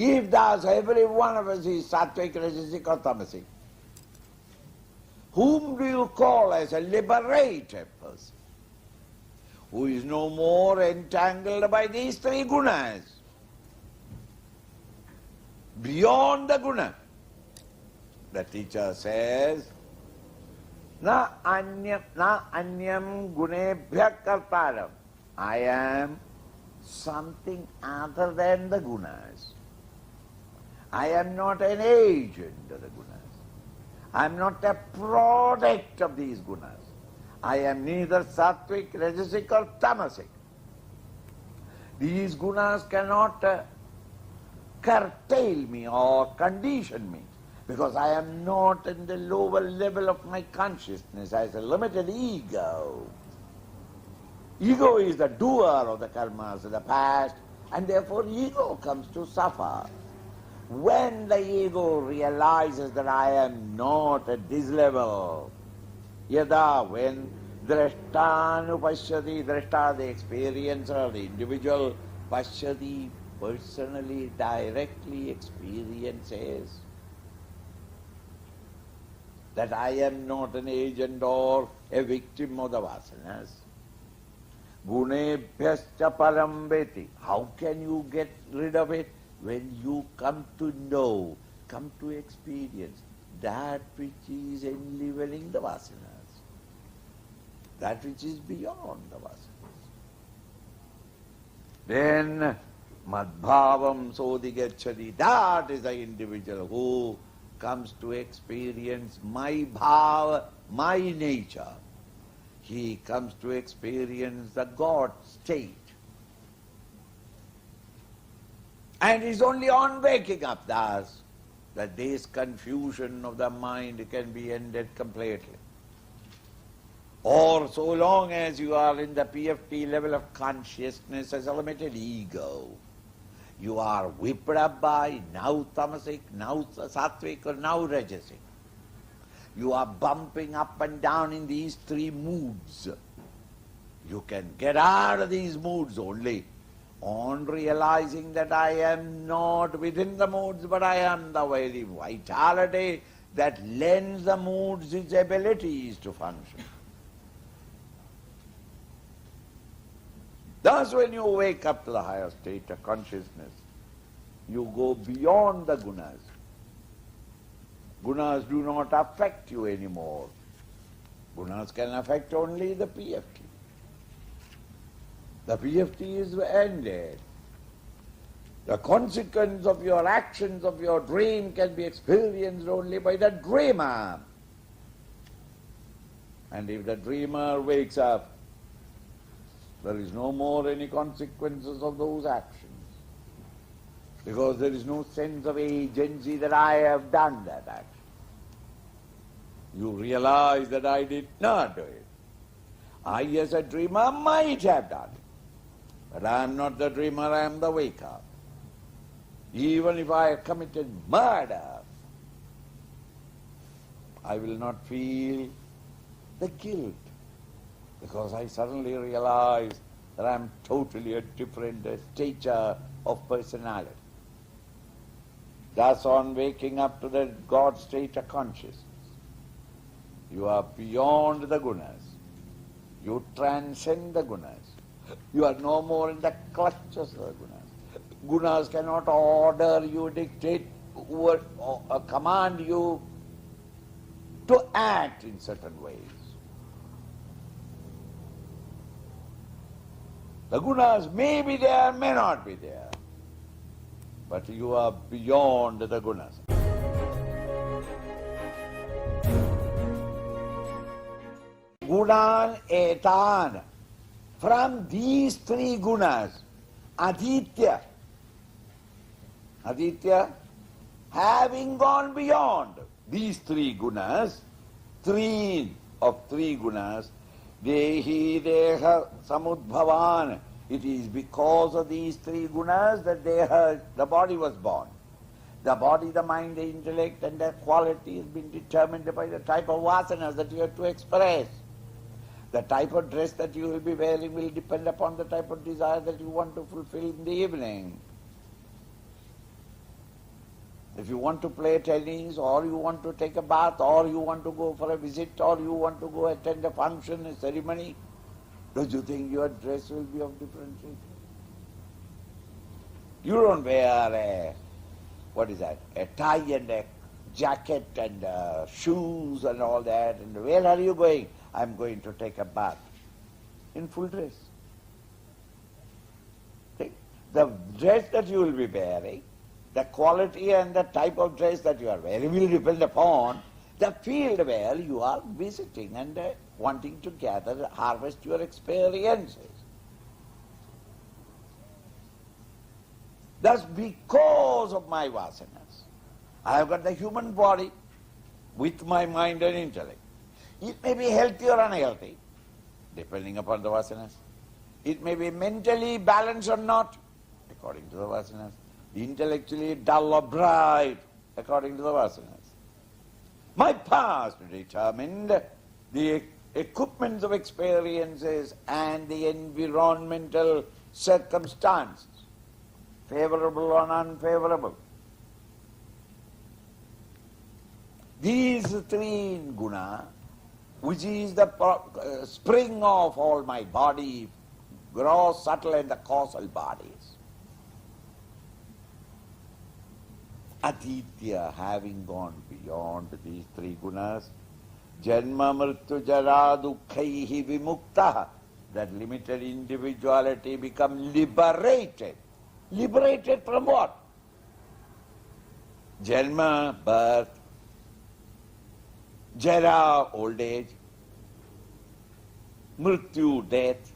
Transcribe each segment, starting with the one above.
If thus every one of us is sattvic, rajasic or tamasic, whom do you call as a liberated person, who is no more entangled by these three gunas? Beyond the guna. The teacher says, Na anyam gunebhya kartaram. I am something other than the gunas. I am not an agent of the gunas. I am not a product of these gunas. I am neither sattvic, rajasic or tamasic. These gunas cannot curtail me or condition me, because I am not in the lower level of my consciousness as a limited ego. Ego is the doer of the karmas of the past, and therefore ego comes to suffer. When the ego realizes that I am not at this level, yada, when drashtanupashyati, drashta, the experiencer, the individual, pashyati, personally, directly experiences that I am not an agent or a victim of the vasanas. Gunebhyascha param veti. How can you get rid of it? When you come to know, come to experience that which is enleveling the vasanas, that which is beyond the vasanas. Then madbhavam sodigacchati, that is the individual who comes to experience my bhava, my nature. He comes to experience the God state. And it's only on waking up thus that this confusion of the mind can be ended completely. Or so long as you are in the PFT level of consciousness as a limited ego, you are whipped up by now tamasic, now sattvic or now rajasic. You are bumping up and down in these three moods. You can get out of these moods only on realizing that I am not within the moods, but I am the very vitality that lends the moods its abilities to function. Thus when you wake up to the higher state of consciousness, you go beyond the gunas. Gunas do not affect you anymore. Gunas can affect only the PFT. The PFT is ended. The consequence of your actions, of your dream, can be experienced only by the dreamer. And if the dreamer wakes up, there is no more any consequences of those actions, because there is no sense of agency that I have done that action. You realize that I did not do it. I as a dreamer might have done it. But I am not the dreamer, I am the waker. Even if I have committed murder, I will not feel the guilt, because I suddenly realize that I am totally a different stature of personality. Thus on waking up to the God state of consciousness, you are beyond the gunas. You transcend the gunas. You are no more in the clutches of the gunas. Gunas cannot order you, dictate, or command you to act in certain ways. The gunas may be there, may not be there, but you are beyond the gunas. Gunan etan. From these three gunas, Aditya, having gone beyond these three gunas, three of three gunas, dehi deha samudbhavan. It is because of these three gunas that the body was born. The body, the mind, the intellect, and their quality has been determined by the type of vasanas that you have to express. The type of dress that you will be wearing will depend upon the type of desire that you want to fulfill in the evening. If you want to play tennis, or you want to take a bath, or you want to go for a visit, or you want to go attend a function, a ceremony, don't you think your dress will be of different shape? You don't wear a tie and a jacket and shoes and all that. And where are you going? I'm going to take a bath. In full dress. See? The dress that you will be wearing, the quality and the type of dress that you are wearing will depend upon the field where you are visiting and wanting to gather, harvest your experiences. Thus, because of my vasanas, I have got the human body with my mind and intellect. It may be healthy or unhealthy, depending upon the vasanas. It may be mentally balanced or not, according to the vasanas. Intellectually dull or bright, according to the vasanas. My past determined the equipments of experiences and the environmental circumstances, favorable or unfavorable. These three in guna, which is the spring of all my body, gross, subtle and the causal bodies. Aditya, having gone beyond these three gunas, janma mrityu jara dukkhaihi vimukta, that limited individuality become liberated. Liberated from what? Janma, birth, jara, old age, mrityu, death,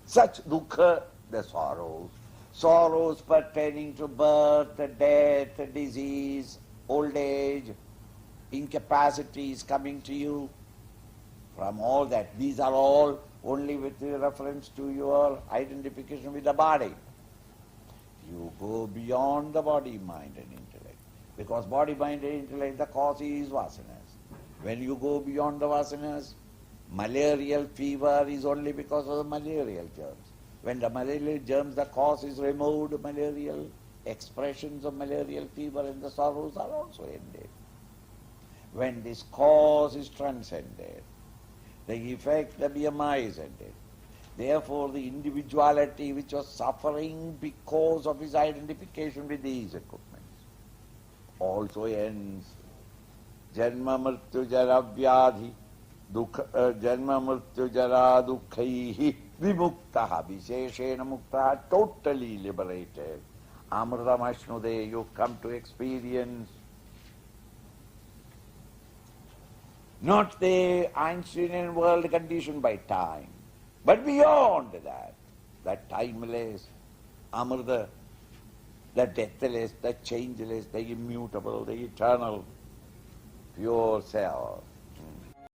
such dukkha, the sorrows. Sorrows pertaining to birth, death, disease, old age, incapacities coming to you. From all that, these are all only with reference to your identification with the body. You go beyond the body, mind and intellect. Because body, mind and intellect, the cause is vasanas. When you go beyond the vasanas, malarial fever is only because of the malarial germs. When the malarial germs, the cause is removed, malarial expressions of malarial fever and the sorrows are also ended. When this cause is transcended, the effect, the BMI is ended. Therefore, the individuality which was suffering because of his identification with these equipments also ends. Janma mrityu jara vyadhi, janma mrityu jara dukkhaihi vimuktaha, visheshena muktaha, totally liberated. Amritam ashnude, you come to experience not the Einsteinian world conditioned by time, but beyond that timeless, Amrita, the deathless, the changeless, the immutable, the eternal, pure self.